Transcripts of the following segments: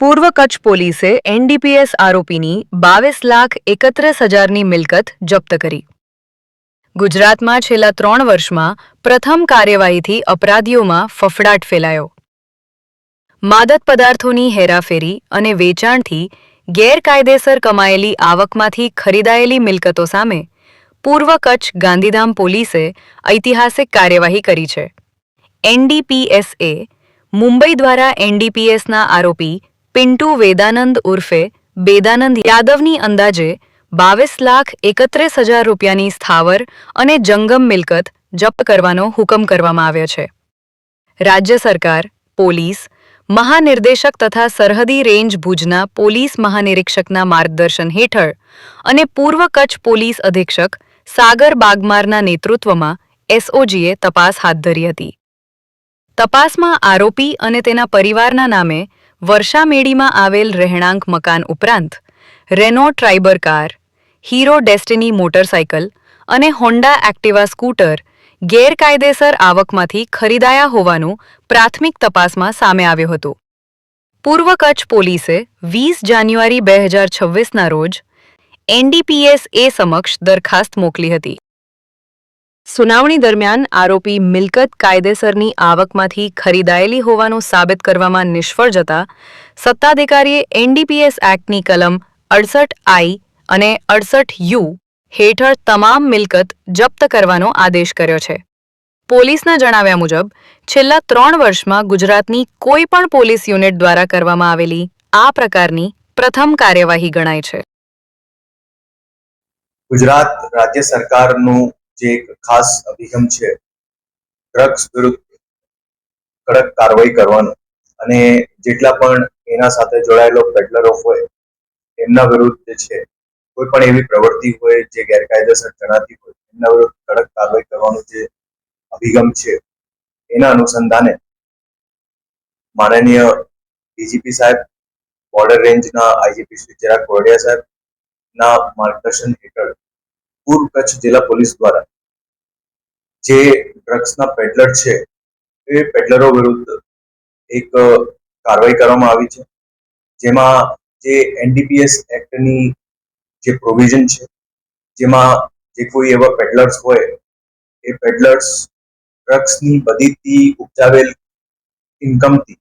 પૂર્વ કચ્છ પોલીસે એનડીપીએસ આરોપીની 22,31,000ની મિલકત જપ્ત કરી. ગુજરાતમાં છેલ્લા 3 વર્ષમાં પ્રથમ કાર્યવાહીથી અપરાધીઓમાં ફફડાટ ફેલાયો. માદક પદાર્થોની હેરાફેરી અને વેચાણથી ગેરકાયદેસર કમાયેલી આવકમાંથી ખરીદાયેલી મિલકતો સામે પૂર્વ કચ્છ ગાંધીધામ પોલીસે ઐતિહાસિક કાર્યવાહી કરી છે. એનડીપીએસએ મુંબઈ દ્વારા એનડીપીએસના આરોપી પિન્ટુ વેદાનંદ ઉર્ફે બેદાનંદ યાદવની અંદાજે 22,31,000 રૂપિયાની સ્થાવર અને જંગમ મિલકત જપ્ત કરવાનો હુકમ કરવામાં આવ્યો છે. રાજ્ય સરકાર, પોલીસ મહાનિર્દેશક તથા સરહદી રેન્જ ભુજના પોલીસ મહાનિરીક્ષકના માર્ગદર્શન હેઠળ અને પૂર્વ કચ્છ પોલીસ અધિક્ષક સાગર બાગમારના નેતૃત્વમાં એસઓજીએ તપાસ હાથ ધરી હતી. તપાસમાં આરોપી અને તેના પરિવારના નામે વર્ષામેડીમાં આવેલ રહેણાંક મકાન ઉપરાંત રેનો ટ્રાઇબર કાર, હીરો ડેસ્ટિની મોટરસાયકલ અને હોન્ડા એક્ટિવા સ્કૂટર ગેરકાયદેસર આવકમાંથી ખરીદાયા હોવાનું પ્રાથમિક તપાસમાં સામે આવ્યું હતું. પૂર્વ કચ્છ પોલીસે 20 જાન્યુઆરી 2026ના રોજ એનડીપીએસએ સમક્ષ દરખાસ્ત મોકલી હતી. સુનાવણી દરમિયાન આરોપી મિલકત કાયદેસરની આવકમાંથી ખરીદાયેલી હોવાનું સાબિત કરવામાં નિષ્ફળ જતા સત્તાધિકારીએ એનડીપીએસ એક્ટની કલમ 68I અને 68U હેઠળ તમામ મિલકત જપ્ત કરવાનો આદેશ કર્યો છે. પોલીસના જણાવ્યા મુજબ છેલ્લા 3 વર્ષમાં ગુજરાતની કોઈ પણ પોલીસ યુનિટ દ્વારા કરવામાં આવેલી આ પ્રકારની પ્રથમ કાર્યવાહી ગણાય છે. ગુજરાત રાજ્ય સરકારનું જે એક ખાસ અભિગમ છે ડ્રગ્સ વિરુદ્ધ કડક કાર્યવાહી કરવાનો અને જેટલા પણ એના સાથે જોડાયેલો પેડલરો હોય એમના વિરુદ્ધ જે છે કોઈ પણ એવી પ્રવૃત્તિ હોય જે ગેરકાયદેસર જણાતી હોય એમના વિરુદ્ધ કડક કાર્યવાહી કરવાનો જે અભિગમ છે એના અનુસંધાને માનનીય ડીજીપી સાહેબ, બોર્ડર રેન્જના આઈજીપી શ્રી ચિરાગ કોરડિયા સાહેબના માર્ગદર્શન હેઠળ પૂર્વ કચ્છ જિલ્લા પોલીસ દ્વારા જે ડ્રગ્સના પેડલર છે એ પેડલરો વિરુદ્ધ એક કાર્યવાહી કરવામાં આવી છે, જેમાં જે એનડીપીએસ એક્ટની જે પ્રોવિઝન છે જેમાં જે કોઈ એવા પેડલર્સ હોય એ પેડલર્સ ડ્રગ્સની બદીથી ઉપજાવેલ ઇન્કમથી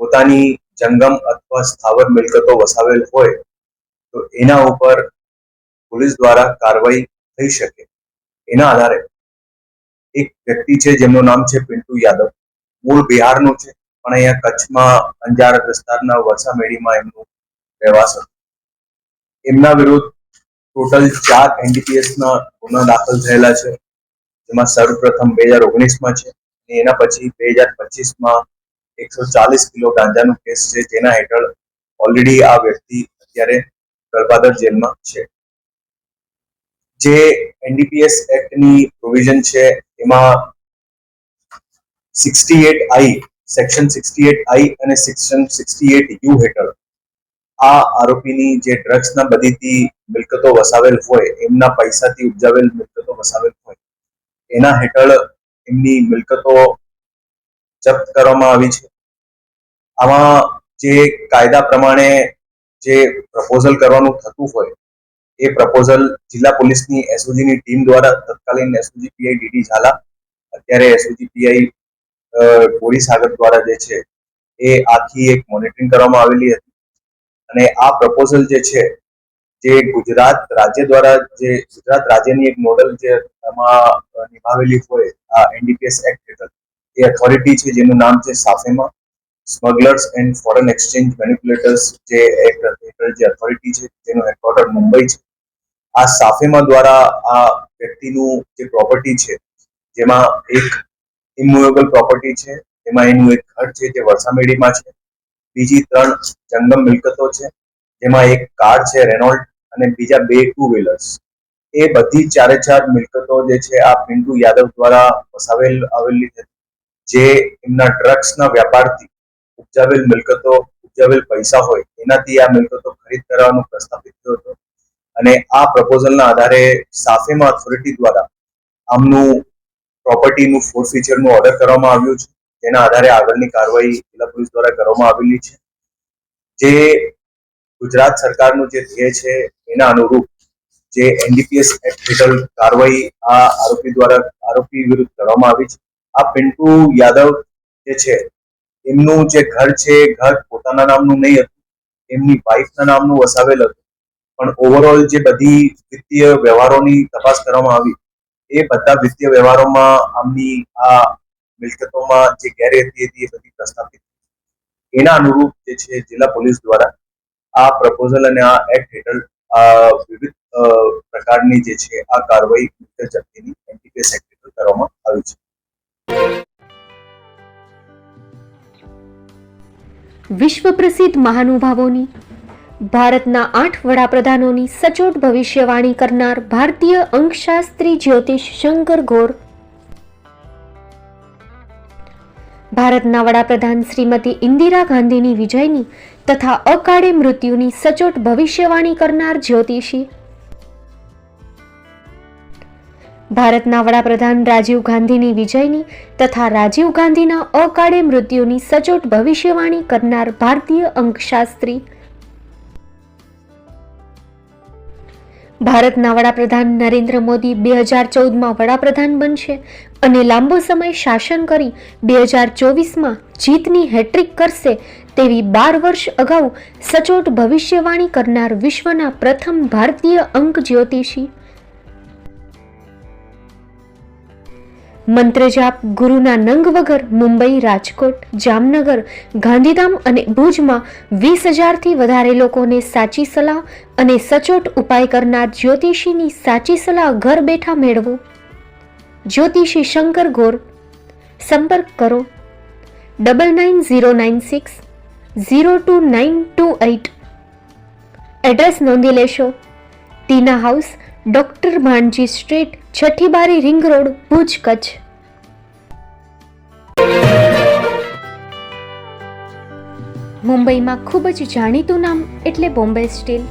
પોતાની જંગમ અથવા સ્થાવર મિલકતો વસાવેલ હોય તો એના ઉપર પોલીસ દ્વારા કાર્યવાહી થઈ શકે. એના આધારે એક વ્યક્તિ છે જેમનું નામ છે પિન્ટુ યાદવ, મૂળ બિહારનું છે પણ અહીંયા કચ્છમાં અંજાર વિસ્તારના વર્ષામેડીમાં એમનું રહેવાસ હતું. એમના વિરુદ્ધ ટોટલ 4 એનડીપીએસના ગુના દાખલ થયેલા છે, જેમાં સર્વપ્રથમ 2019માં છે અને એના પછી 2025માં 140 કિલો ગાંજાનો કેસ છે, જેના હેઠળ ઓલરેડી આ વ્યક્તિ અત્યારે ગળપાદર જેલમાં છે. જે એનડીપીએસ એક્ટની પ્રોવિઝન છે એમાં 68I સેક્શન 68I અને સેક્શન 68U હેઠળ આ આરોપીની જે ડ્રગ્સના બદીથી મિલકતો વસાવેલ હોય, એમના પૈસાથી ઉપજાવેલ મિલકતો વસાવેલ હોય એના હેઠળ એમની મિલકતો જપ્ત કરવામાં આવી છે. આમાં જે કાયદા પ્રમાણે જે પ્રપોઝલ કરવાનું થતું હોય એ પ્રપોઝલ જિલ્લા પોલીસની એસઓજીની ટીમ દ્વારા તત્કાલીન એસઓજી પીઆઈ ડીડી ઝાલા, અત્યારે એસઓજી પીઆઈ ગોરી સાગર દ્વારા જે છે એ આખી એક મોનિટરિંગ કરવામાં આવેલી હતી અને આ પ્રપોઝલ જે છે જે ગુજરાત રાજ્ય દ્વારા જે ગુજરાત રાજ્યની એક મોડલ જે એમાં નિભાવેલી હોય આ એનડીપીએસ એક્ટ હેઠળ એ ઓથોરિટી છે જેનું નામ છે સાફેમા, સ્મગલર્સ એન્ડ ફોરેન એક્સચેન્જ મેનિપ્યુલેટર્સ જે એક્ટ હેઠળ જે ઓથોરિટી છે જેનું હેડક્વાર્ટર મુંબઈ છે. આ સાફેમા દ્વારા આ વ્યક્તિનું જે પ્રોપર્ટી છે જેમાં એક ઇમૂવેબલ પ્રોપર્ટી છે, જેમાં એનું એક ઘર છે જે વર્ષામેડીમાં છે, બીજી 3 જંગમ મિલકતો છે જેમાં એક કાર છે રેનોલ્ટ અને બીજા 2 ટુ વ્હીલર્સ. એ બધી 4 મિલકતો જે છે આ પિન્ટુ યાદવ દ્વારા વસાવેલ આવેલી છે, જે એમના ડ્રગ્સના વ્યાપારથી ઉપજાવેલ મિલકતો, ઉપજાવેલ પૈસા હોય એનાથી આ મિલકતો ખરીદ કરવાનો પ્રસ્તાપિત થયો હતો અને આ પ્રપોઝલના આધારે સાફેમા ઓથોરિટી દ્વારા આમનું પ્રોપર્ટીનું ફોરફીચરનું ઓર્ડર કરવામાં આવ્યું છે, જેના આધારે આગળની કાર્યવાહી જિલ્લા પોલીસ દ્વારા કરવામાં આવેલી છે. જે ગુજરાત સરકારનું જે ધ્યેય છે એના અનુરૂપ જે એનડીપીએસ એક્ટ હેઠળ કાર્યવાહી આ આરોપી વિરુદ્ધ કરવામાં આવી છે. આ પિન્ટુ યાદવ જે છે એમનું જે ઘર છે ઘર પોતાના નામનું નહીં હતું, એમની વાઇફના નામનું વસાવેલ હતું. પણ ઓવરઓલ જે બધી વિત્તીય વ્યવહારોની તપાસ કરવામાં આવી એ બધા વિત્તીય વ્યવહારોમાં આમની આ મિલકતોમાં જે ગેરરીતિ હતી એ બધી પ્રસ્થાપિત. એના અનુરૂપ જે છે જિલ્લા પોલીસ દ્વારા આ પ્રપોઝલ અને આ એક્ટ હેઠળ વિવિધ પ્રકારની જે છે આ કાર્યવાહી જપ્તીની એનડીપીએસ એક્ટ હેઠળ કરવામાં આવી છે. વિશ્વ પ્રસિદ્ધ મહાનુભાવોની, ભારતના 8 વડાપ્રધાનોની સચોટ ભવિષ્યવાણી કરનાર ભારતીય અંકશાસ્ત્રી જ્યોતિષ શંકર ગોર, ભારતના વડાપ્રધાન શ્રીમતી ઇન્દિરા ગાંધીની વિજયની તથા અકાળે મૃત્યુની સચોટ ભવિષ્યવાણી કરનાર જ્યોતિષી, ભારતના વડાપ્રધાન રાજીવ ગાંધીની વિજયની તથા રાજીવ ગાંધીના અકાળે મૃત્યુની સચોટ ભવિષ્યવાણી કરનાર ભારતીય અંકશાસ્ત્રી, ભારતના વડાપ્રધાન નરેન્દ્ર મોદી 2014માં વડાપ્રધાન બનશે અને લાંબો સમય શાસન કરી 2024માં જીતની હેટ્રિક કરશે તેવી 12 વર્ષ અગાઉ સચોટ ભવિષ્યવાણી કરનાર વિશ્વના પ્રથમ ભારતીય અંક જ્યોતિષી, મંત્રજાપ ગુરુના નંગ વગર મુંબઈ, રાજકોટ, જામનગર, ગાંધીધામ અને ભુજમાં 20,000થી વધારે લોકોને સાચી સલાહ અને સચોટ ઉપાય કરનાર જ્યોતિષીની સાચી સલાહ ઘર બેઠા મેળવો. જ્યોતિષી શંકર ગોર. સંપર્ક કરો 9909602928. એડ્રેસ નોંધી લેશો. ટીના હાઉસ, ડોક્ટર ભાણજી સ્ટ્રીટ, છઠ્ઠી બારી, રિંગ રોડ, ભુજ, કચ્છ. મુંબઈમાં ખૂબ જ જાણીતું નામ એટલે બોમ્બે સ્ટીલ.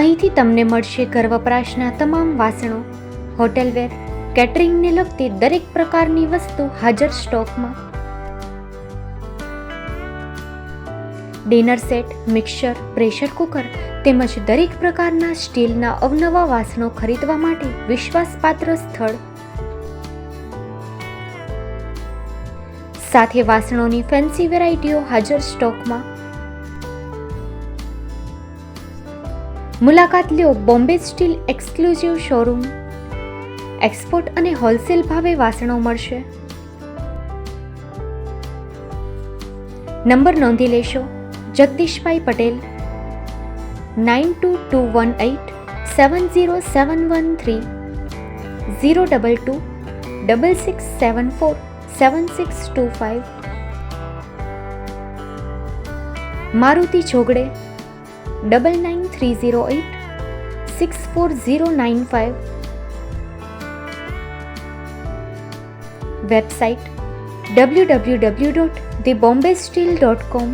અહીંથી તમને મળશે ઘર વપરાશના તમામ વાસણો, હોટેલવેર, કેટરિંગને લગતી દરેક પ્રકારની વસ્તુ હાજર સ્ટોકમાં. Dinner set, mixer, pressure cooker તેમજ દરેક પ્રકારના સ્ટીલના અવનવા વાસણો ખરીદવા માટે વિશ્વાસપાત્ર સ્થળ. સાથે વાસણોની ફેન્સી વેરાયટીઓ હાજર સ્ટોકમાં. મુલાકાત લ્યો Bombay steel exclusive showroom. Export અને હોલસેલ ભાવે વાસણો મળશે. નંબર નોંધી લેશો. જગદીશભાઈ પટેલ 9221870713 022 6674 7625. મારુતિ જોગડે 9930864095. Website www.thebombasteel.com.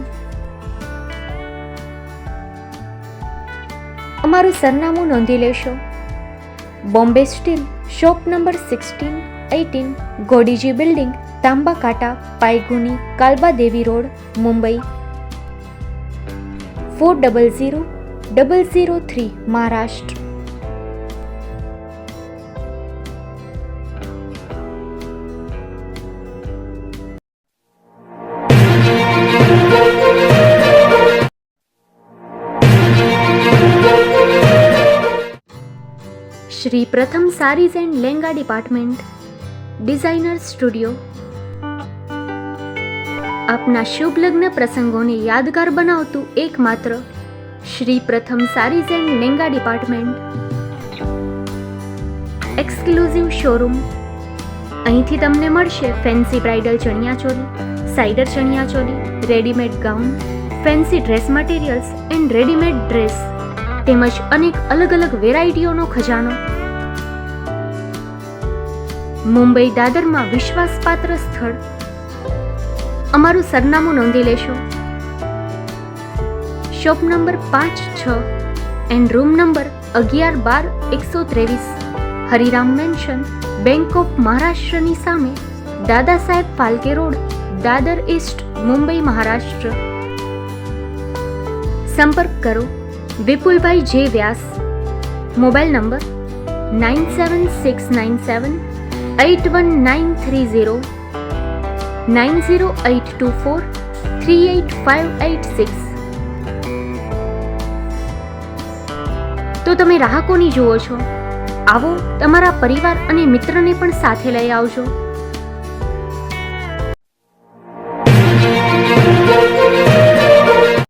અમારું સરનામું નોંધી લેશો. Bombay steel, shop number 16-18, Godiji building, Tamba Kanta, Payguni, Kalba Devi road, Mumbai 400003, Maharashtra. Shri Pratham saris and lenga department, designer studio. આપના શુભ લગ્ન પ્રસંગોને યાદગાર બનાવતું એકમાત્ર Shri Pratham saris and lenga department. Exclusive showroom. અહીંથી તમને મળશે fancy bridal chaniya choli, cider chaniya choli, readymade gown, fancy dress materials and readymade dress તેમજ અનેક અલગ અલગ વેરાયટીઓનો ખજાનો. મુંબઈ દાદરમાં વિશ્વાસપાત્ર સ્થળ. અમારું સરનામું નોંધી લેશો. Shop number 5-6 and room number 11-12-123, Hariram mansion, bank of મહારાષ્ટ્રની સામે, દાદા સાહેબ ફાલ્કે રોડ, દાદર ઈસ્ટ, મુંબઈ, મહારાષ્ટ્ર. સંપર્ક કરો વિપુલભાઈ જે વ્યાસ. Mobile number 9769781930, 9082438586. તો તમે રાહ કોની જુઓ છો? આવો, તમારા પરિવાર અને મિત્રને પણ સાથે લઈ આવજો.